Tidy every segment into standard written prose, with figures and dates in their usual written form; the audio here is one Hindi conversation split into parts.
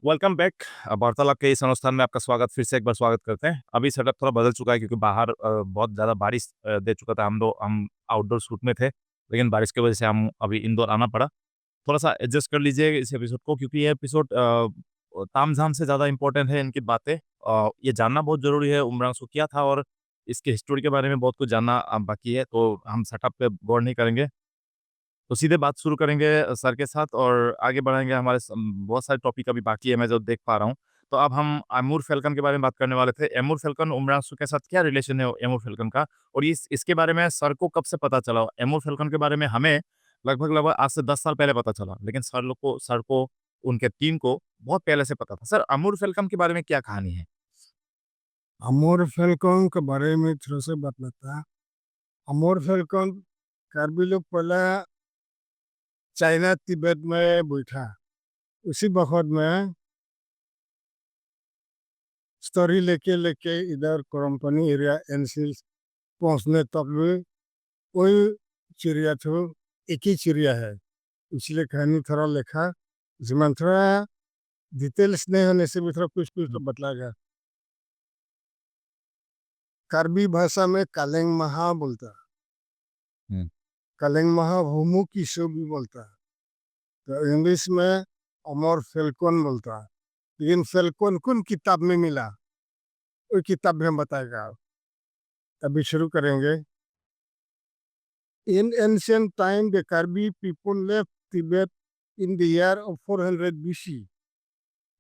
Welcome back. वार्तालाप के इस अनुष्ठान में आपका स्वागत फिर से एक बार स्वागत करते हैं। अभी सेटअप थोड़ा बदल चुका है क्योंकि बाहर बहुत ज़्यादा बारिश दे चुका था। हम आउटडोर शूट में थे, लेकिन बारिश की वजह से हम अभी इंडोर आना पड़ा। थोड़ा-सा एडजस्ट कर लीजिए इस एपिसोड को क्योंकि ये एपिसोड तामझाम से ज़्यादा इम्पोर्टेंट है इनकी बातें। ये जानना बहुत ज़रूरी है उमरांसू क्या था और इसकी हिस्टोरी के बारे में बहुत कुछ जानना बाकी है, तो हम सेटअप पे गौर नहीं करेंगे। तो सीधे बात शुरू करेंगे सर के साथ और आगे बढ़ाएँगे हमारे बहुत सारे टॉपिक अभी बाकी है मैं जो देख पा रहा हूँ। तो अब हम एमूर फ़ैल्कन के बारे में बात करने वाले थे। एमूर फ़ैल्कन उमरांसु के साथ क्या रिलेशन है एमूर फ़ैल्कन का? और इसके बारे में सर को कब से पता चला? एमूर फ़ैल्कन के बारे में हमें लगभग आज से 10 साल पहले पता चला, लेकिन सर को, उनके टीम को बहुत पहले से पता था। सर एमूर फ़ैल्कन के बारे में क्या कहानी है? अमोर फैल्कन के बारे में थोड़ा सा बताता। अमोर फैल्कन कार्बी लोग पहला चाइना तिब्बत में बैठा। उसी वक्त में स्टोरी लेके लेके इधर कंपनी एरिया एनसील पहुंचने तक भी वही चिड़िया थो, एक ही चिड़िया है। इसलिए कहानी थोड़ा लिखा जिमान थोड़ा डिटेल्स नहीं होने से भी थोड़ा कुछ कुछ तो बतला गया। कार्बी भाषा में कालेंग महा बोलता, हुँ। कालेंग महा होमू किसो भी बोलता, तो इंग्लिश में अमर फैल्कन बोलता। लेकिन फैल्कन कौन किताब में मिला वो किताब में बताएगा। अभी शुरू करेंगे। In ancient time the Karbi people left Tibet in the year of 400 BC,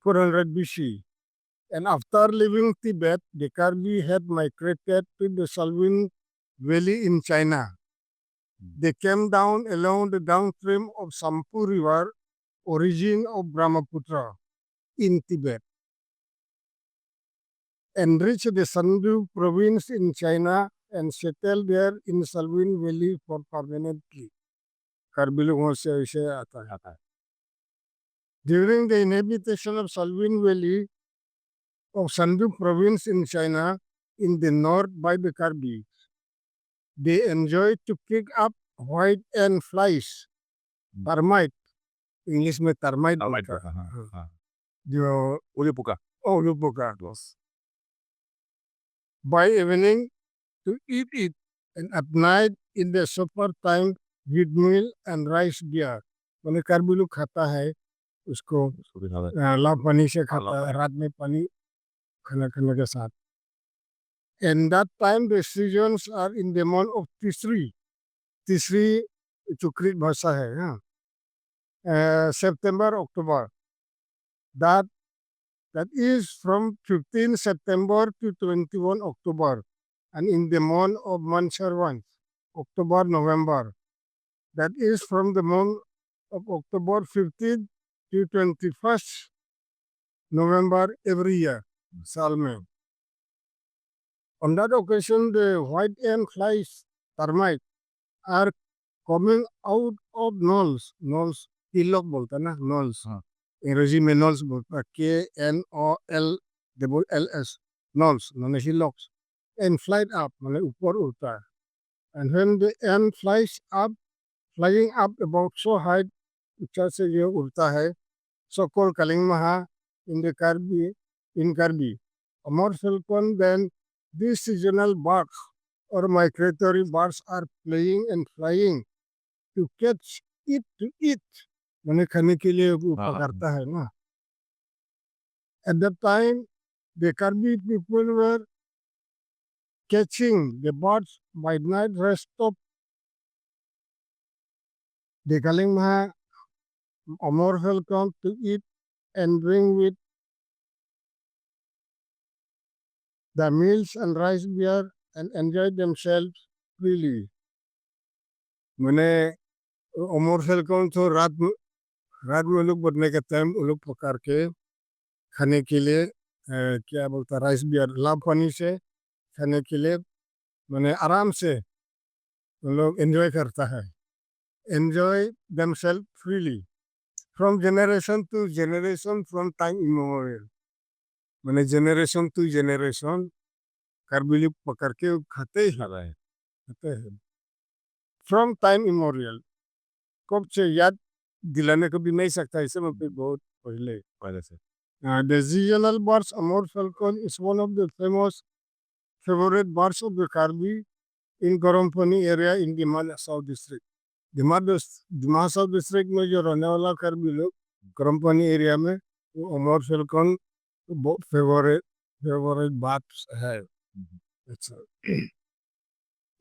400 BC, and after leaving Tibet the Karbi had migrated to the Salween Valley in China. They came down along the downstream of Sampu River, origin of Brahmaputra in Tibet, and reached the Shandong province in China and settled there in Salween Valley for permanently. Karbi लोगों से ऐसे आता है। During the inhabitation of Salween Valley of Shandong province in China in the north by the Karbi, they enjoyed to pick up white ant flies, termite, English में termite टर्माइट बोलता का हाँ, है, हाँ। जो उली-पुका। ओलुपोका, by evening to eat it, and at night in the supper time wheat meal and rice beer. मैंने कार्बी लोग खाता है उसको उसको भी ज़्यादा लाल पानी से हाँ, खाता है, रात में पानी खाना खाने के साथ। And that time the seasons are in the month of Tisri. Tisri चुक्रित भाषा है हाँ, September October. That that is from 15 September to 21 October, and in the month of Manservan, October November. That is from the month of October 15th to 21st November every year, साल में. On that occasion, the white ant flies, termite, are coming out of knolls. Knolls, hillock बोलता है ना, knolls. हाँ। अंग्रेजी में knolls बोलता है, KNOLLS, knolls, माने hillocks, and flight up, माने ऊपर उड़ता है. And when the ant flies up, flying up about so high, ऊंचा से ये उड़ता है, so called Kalingmaha in the Karbi, in Karbi. A more falcon than these seasonal birds or migratory birds are playing and flying to catch it to eat. मैंने खाने के लिए वो हाँ, हाँ। पकड़ता है ना. At that time, the Karbi people were catching the birds by night rest of the Kalingmaha Amor falcon to eat and drink with the meals and rice beer and enjoy themselves freely. मैंने अमर falcon तो रात में वो लोग बनने के टाइम वो लोग पकड़ के खाने के लिए क्या बोलता राइस बियर लाभ पानी से खाने के लिए मैंने आराम से वो लोग एंजॉय करता है, enjoy themselves freely from generation to generation from time immemorial. मैंने जनरेशन टू जनरेशन कार्बिली पकड़ के खाते ही खा रहा है। खाते हैं फ्रॉम टाइम इमेमोरियल. कब से याद दिलाने को भी नहीं सकता, इसे मैं भी बहुत पहले पहले से। The seasonal birds, Amur falcon is one of the famous favorite birds of the Karbi in Gorompani area in Dimana South District. Dimana South District में जो रहने वाला कार्बी लोग गरमपानी एरिया में वो अमर फैल्कन बहुत फेवरेट बर्ड्स है.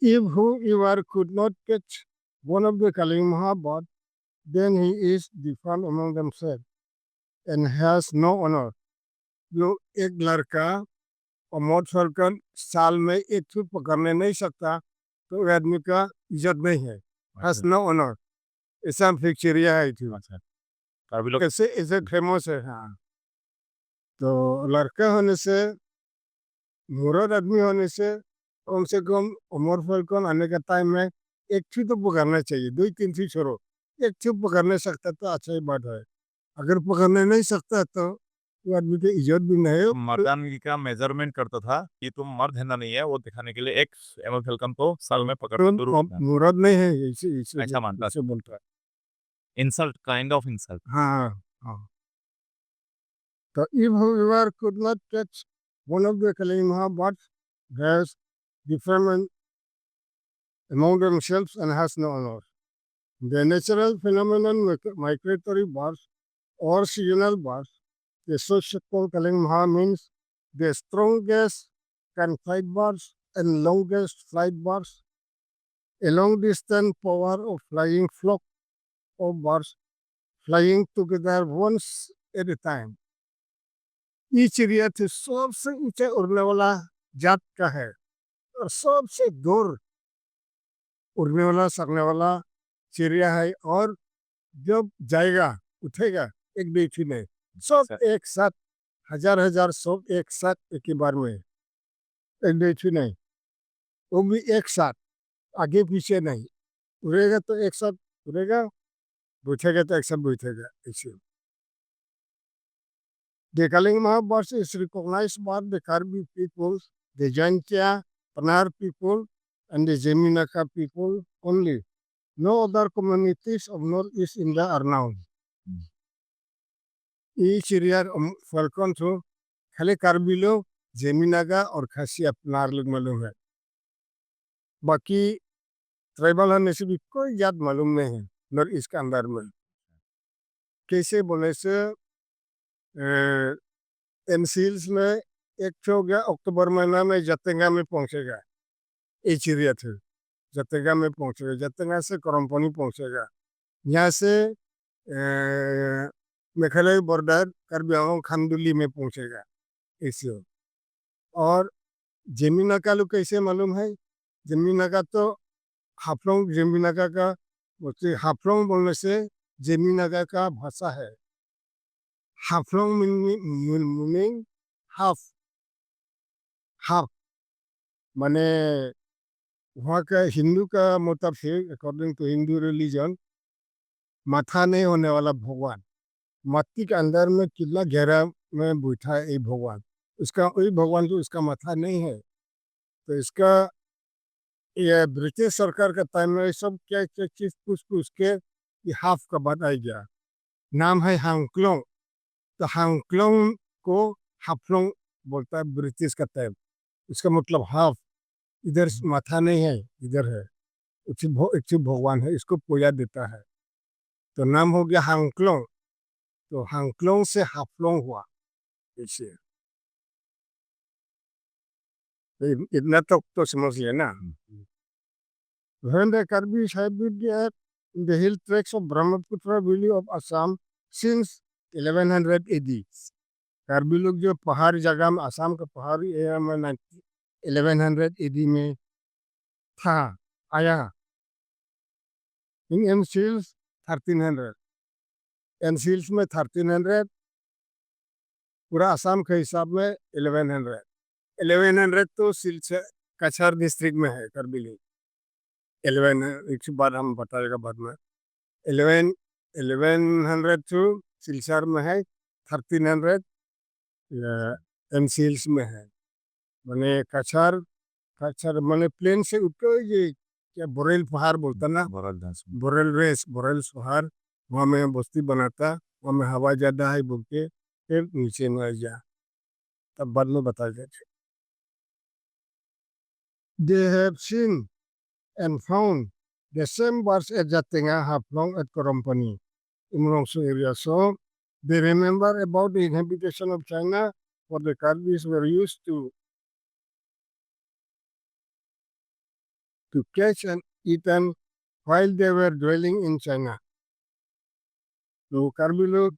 If whoever could not catch one of the Kalimha birds, then he is different among themselves and has no honor. जो एक लड़का अमर फैल्कन साल में एक चीज पकड़ने नहीं सकता तो आदमी का इज्जत नहीं है. Has no honor. ऐसा फिक्चरिया है थी. कार्बी लोग कैसे ऐसे फेमस है. हाँ, तो लड़का होने से मुर्द आदमी होने से कम उमर फैल्कन आने का टाइम में एक चीज तो पकड़ना चाहिए. 2-3 चीज छोड़ो, एक चीज पकड़ने सकता तो अच्छा ही बात है. अगर पकड़ने नहीं सकता तो वो आदमी की इज्जत भी नहीं है. मर्दानगी का मेजरमेंट करता था कि तुम मर्द है ना नहीं है वो दिखाने के लिए एक एमल फैल्कन को साल में पकड़ मुर्द नहीं है इसे ऐसा मानता इसे बोलता है. Insult kind of insult. हाँ, हाँ. So if whoever could not catch one of the Kalimha birds has different among themselves and has no honor. The natural phenomenon migratory birds or seasonal birds, the social Kalimha means the strongest can flight birds and longest flight birds. A long distance power of flying flock of birds flying together once at a time. ये चिड़िया थे सबसे ऊंचे उड़ने वाला जात का है और सबसे दूर उड़ने वाला सकने वाला चिड़िया है. और जब जाएगा उठेगा एक बेटी में सब एक साथ हजार सब एक साथ एक ही बार में. एक बेटी नहीं, वो भी एक साथ, आगे पीछे नहीं. उड़ेगा तो एक साथ उड़ेगा, बैठेगा तो एक साथ बैठेगा. ऐसे The Kalinga birds is recognized by the Karbi people, the Jantia, Panar people, and the Jeminaka people only. No other communities of Northeast India are known. ये चिड़िया फैल्कन तो खाली कार्बी लोग, जेमिनागा और खासी अपनार लोग मालूम है. बाकी ट्राइबल होने से भी कोई जात मालूम नहीं है नॉर्थ ईस्ट के अंदर में. कैसे बोले से एनसील्स में एक हो गया अक्टूबर महीना में जतेंगा में पहुंचेगा. ये चिड़िया थे जतेंगा में पहुंचेगा, जतेंगा से करमपनी पहुंचेगा. यहाँ से मेघालय बॉर्डर कार्बी आंगलों खामदुली में पहुंचेगा. ऐसे और जेमिनाका लोग कैसे मालूम है. जेमिनाका तो हाफलोंग जेमिनाका का हाफलोंग बोलने से जेमिनाका का भाषा है. हाफलोंग मीनिंग हाफ हाफ माने वहाँ का हिंदू का मतलब से अकॉर्डिंग टू हिंदू रिलीजन माथा नहीं होने वाला भगवान, मट्टी के अंदर में कितना गहरा में बैठा है ये भगवान. उसका वही भगवान जो इसका माथा नहीं है. तो इसका ये ब्रिटिश सरकार का टाइम में सब क्या क्या चीज पूछ के ये हाफ का बात आ गया. नाम है हांगक्लोंग. तो हांगक्लोंग को हाफलोंग बोलता है ब्रिटिश का टाइम. इसका मतलब हाफ, इधर माथा नहीं है इधर है. एक भगवान है, इसको पूजा देता है. तो नाम हो गया हांगक्लोंग. तो हांगक्लोंग से हाफलोंग हुआ. इसे इतना तो समझ लिया ना. When the Karbis have been there in the hill tracks of Brahmaputra Valley of Assam since 1100 AD. Karbi लोग जो पहाड़ी जगह में असम का पहाड़ी एरिया में 1100 AD में था आया. इन एनसील्स 1300 एनसील्स में 1300 पूरा असम के हिसाब में 1100 तो सिल्स कछार डिस्ट्रिक्ट में है कार्बी लोग. 11 एक बार हम बताएगा बाद में. 1100 तो सिलचर में है, 1300 एनसील्स में है. मैंने कछार मैंने प्लेन से ऊपर ये क्या बोरेल पहाड़ बोलता ना, बोरेल रेस बोरेल पहाड़, वहाँ में बस्ती बनाता. वहाँ में हवा ज़्यादा है बोल के फिर नीचे में आ जा, तब बाद में बता देते। They have seen and found the same birds at Jatinga have long at Korompani in Rongsu area. So they remember about the inhabitation of China, what the Karbis were used to catch and eat them while they were dwelling in China. तो कार्बी लोग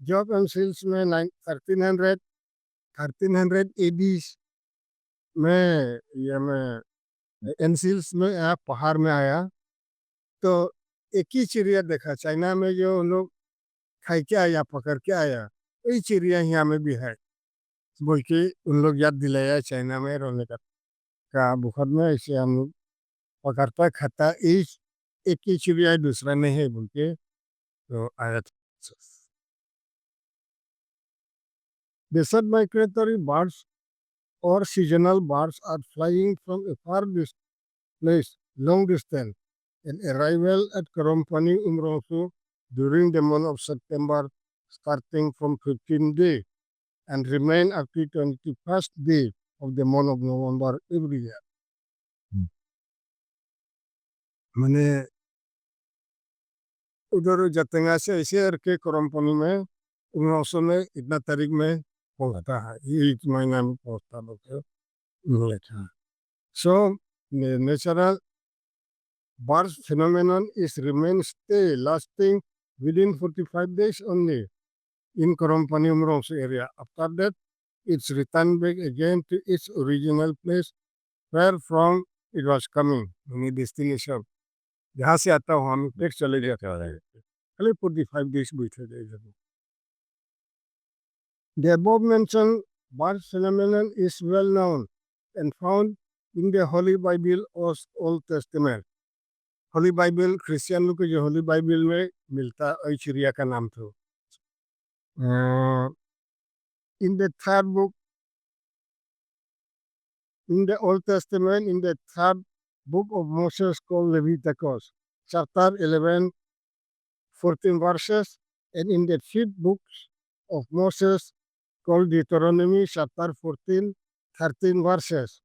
जॉब एंड सेल्स में 1300 एडी में ये में एनसिल्स में आया, पहाड़ में आया तो एक ही चिड़िया देखा चाइना में, जो उन लोग खाई के आया, पकड़ के आया, वही चिड़िया यहाँ में भी है बोल के उन लोग याद दिलाया चाइना में रहने का बुखार में। ऐसे हम लोग पकड़ता खाता एक ही चिड़िया दूसरा नहीं है बोल के तो आया था। Desert migratory birds or seasonal birds are flying from a far place, long distance, and arrival at Karampani Umrongsu during the month of September, starting from 15th day and remain up to 21st day of the month of November every year. मैंने उधर जतंगा से ऐसे के करमपनी में उमरौसो में इतना तारीख में पहुंचता है, ये इस महीना में पहुंचता है। So the natural bird phenomenon is remain stay lasting within 45 days only in Korompani Umrongso area. After that, it's returned back again to its original place where from it was coming, any destination. जहाँ से आता हूँ हम फिर चले जाते हैं, खाली 45 days बैठे जाए। The above mentioned bird phenomenon is well known and found in the Holy Bible or Old Testament. Holi Bible Christian लोग को जो होली बाइबल में मिलता है चिड़िया का नाम था। In the third book in the old testament in the third book of Moses called Leviticus chapter 11 14 verses and in the fifth book of Moses called Deuteronomy chapter 14 13 verses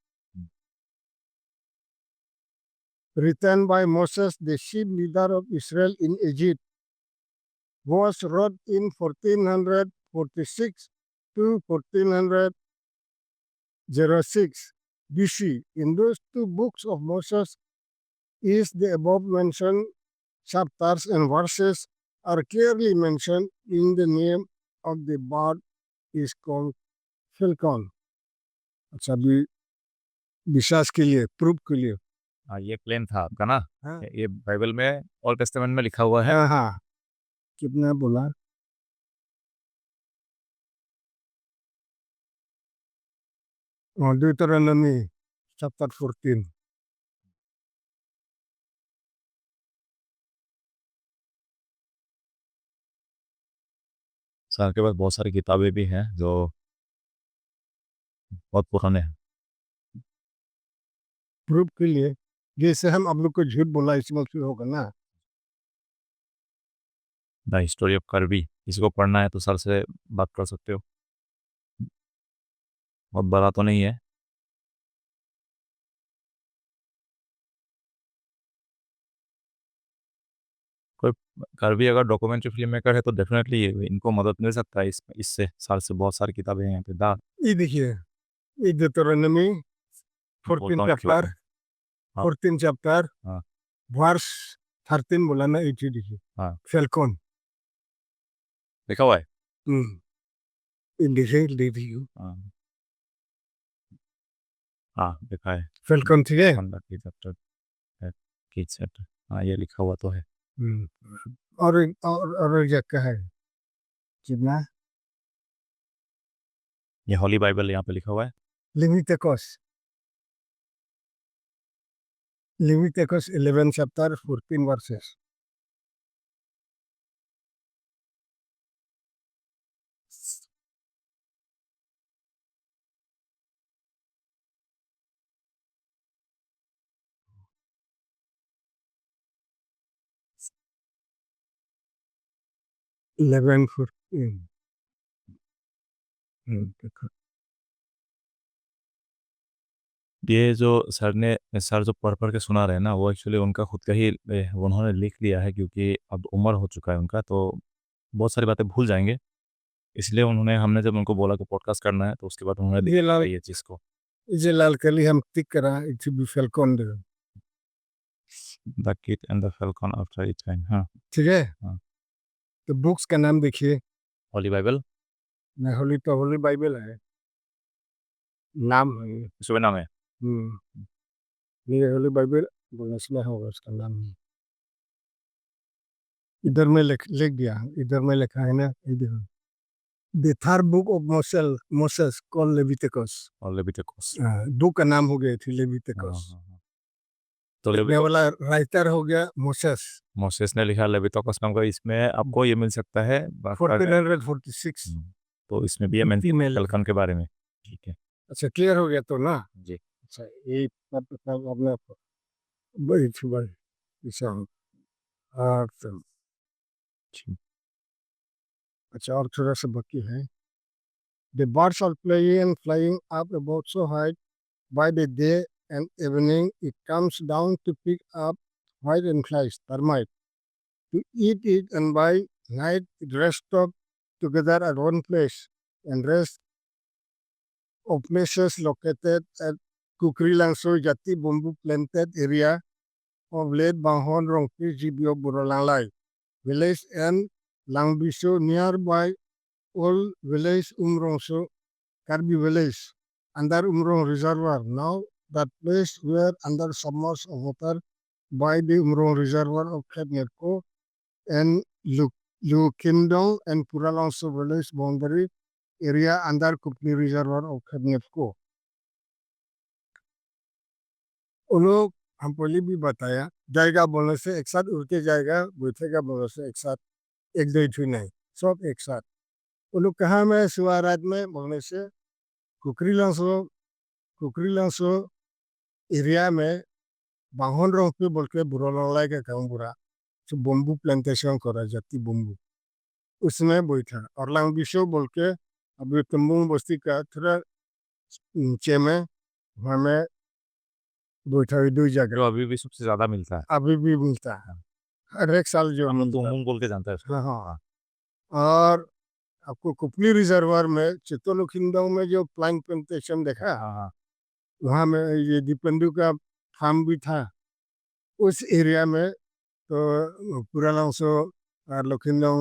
written by Moses, the chief leader of Israel in Egypt, was wrote in 1446 to 1406 BC. In those two books of Moses is the above mentioned chapters and verses are clearly mentioned in the name of the bird is called falcon. अच्छा भी विश्वास के लिए प्रूफ के लिए हाँ, ये क्लेम था आपका ना। हाँ ये बाइबल में ओल्ड टेस्टामेंट में लिखा हुआ है। हाँ हाँ कितना बोला Deuteronomy chapter 14 सर के पास बहुत सारी किताबें भी हैं जो बहुत पुराने हैं। प्रूफ के लिए जैसे हम आप लोग को झूठ बोला इसमें फिर होगा ना। द हिस्टोरी ऑफ कर्बी, किसी को पढ़ना है तो सर से बात कर सकते हो, बहुत बड़ा तो नहीं है। कोई कर्बी अगर डॉक्यूमेंट्री फिल्म मेकर है तो डेफिनेटली इनको मदद मिल सकता है इससे। सर से बहुत सारी किताबें हैं यहाँ पे दा ये देखिए ये Deuteronomy 14 chapter हाँ 14 chapter हाँ verse 13 बोला ना, ये देखिए हाँ falcon लिखा हुआ है। ये देखिए हाँ हाँ लिखा है falcon ठीक है। पंद्रह की चैप्टर की चैप्टर, हाँ ये लिखा हुआ तो है। और जगह है कितना ये होली बाइबल यहाँ पे लिखा हुआ है। Leviticus 11 chapter 14 verses देखो ये जो सर जो पढ़ के सुना रहे हैं ना, वो एक्चुअली उनका खुद का ही उन्होंने लिख लिया है, क्योंकि अब उम्र हो चुका है उनका, तो बहुत सारी बातें भूल जाएंगे। इसलिए हमने जब उनको बोला कि पॉडकास्ट करना है, तो उसके बाद उन्होंने ये लिखा लाल ये चीज़ को। ये लाल कली हम टिक करा it be falcon they the kid and the falcon after it time. हाँ ठीक है। हाँ। तो बुक्स का नाम देखिए, होली बाइबल ना होली तो होली बाइबल है, नाम है ये। शुभ नाम है। हम्म, ये होली बाइबल बोलना सुना होगा उसका नाम। इधर में लिख लिख दिया, इधर में लिखा है ना, इधर the third book of Moses called Leviticus. और लेविटिकस। बुक का नाम हो गया थी हाँ लेविटिकस। हाँ हाँ। तो लिखने वाला राइटर हो गया मोसेस। मोसेस ने लिखा लेविटिकस नाम का। इसमें आपको ये मिल सकता है 1446 तो इसमें भी है मेंशन फीमेल। फैल्कन के बारे में। ठीक है अच्छा क्लियर हो गया तो ना। जी। अच्छा ये अपने बड़ी थी बड़ी ऐसा हो। और तो, ठीक। अच्छा और थोड़ा सा बाकी है। The birds are flying up about so high by the day and evening it comes down to pick up white and flies, termite, to eat it, and by night it rests up together at one place and rest of places located at Kukri Langso Jati Bumbu planted area of Late Banghon Rongpi Jibio Burolanglai village and Langbiso nearby old village Umrongso Karbi village under Umrong Reservoir. Now that place were under submerged water by the Umrong Reservoir of Khetnerko and Lukindong and Puralongso village boundary area under Kupni Reservoir of Khetnerko. उन लोग हम पहले भी बताया, जाएगा बोलने से एक साथ उड़ते जाएगा, बैठेगा बोलने से एक साथ, एक दो ही नहीं, सब एक साथ। वो लोग कहाँ में शिवारात में बोलने से कुकरी लांसो एरिया में बाहन रोक पे बोल के बुरा के काम बुरा जो बम्बू प्लांटेशन करा जाती बम्बू उसमें बैठा और लांग बिशो बोल के अभी तम्बू बस्ती का थोड़ा नीचे में वहाँ में बैठा हुई दो जो जगह अभी भी सबसे ज्यादा मिलता है। अभी भी मिलता है, हर एक साल जो हम लोग मिलता है। तुम बोल के जानते हैं उसको। हाँ हाँ। और आपको कुपली रिजर्वर में चित्तोलखिंदों में जो प्लांट प्लांटेशन देखा, हाँ हाँ। वहाँ में ये दीपेंदु का फार्म भी था उस एरिया में। तो पुराना सो लखिंदों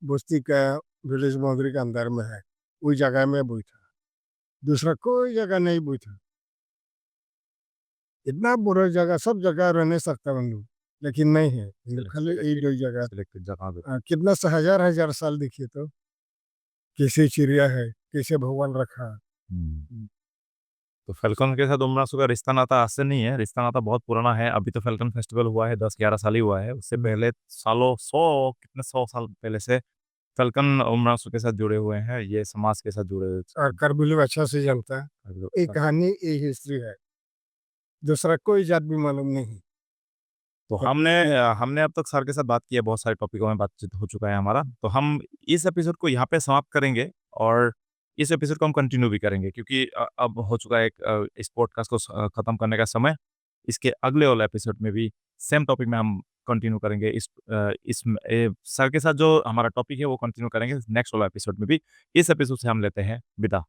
बस्ती का विलेज बाउंड्री के अंदर में है, उस जगह में बैठा, दूसरा कोई जगह नहीं बैठा। इतना बुरा जगह, सब जगह रहने सकता बंदू, लेकिन नहीं है, खाली ये दो जगह। सिलेक्टेड जगह पे। कितना सा हजार हजार साल देखिए तो कैसे चिड़िया है, कैसे भगवान रखा। तो फैल्कन के साथ उमरासू का रिश्ता नाता आज से नहीं है, रिश्ता नाता बहुत पुराना है। अभी तो फैल्कन फेस्टिवल हुआ है, 10-11 साल ही हुआ है। उससे पहले सालों 100 साल पहले से फैल्कन उमरासू के साथ जुड़े हुए हैं, ये समाज के साथ जुड़े हुए और करबिलू अच्छा से जानता है, ये कहानी ये हिस्ट्री है, दूसरा कोई जात भी मालूम नहीं। तो हमने हमने अब तक सर के साथ बात की है, बहुत सारे टॉपिकों में बातचीत हो चुका है हमारा। तो हम इस एपिसोड को यहाँ पे समाप्त करेंगे और इस एपिसोड को हम कंटिन्यू भी करेंगे, क्योंकि अब हो चुका है इस पॉडकास्ट को खत्म करने का समय। इसके अगले वाले एपिसोड में भी सेम टॉपिक में हम कंटिन्यू करेंगे। सर के साथ जो हमारा टॉपिक है वो कंटिन्यू करेंगे नेक्स्ट वाला एपिसोड में भी। इस एपिसोड से हम लेते हैं विदा।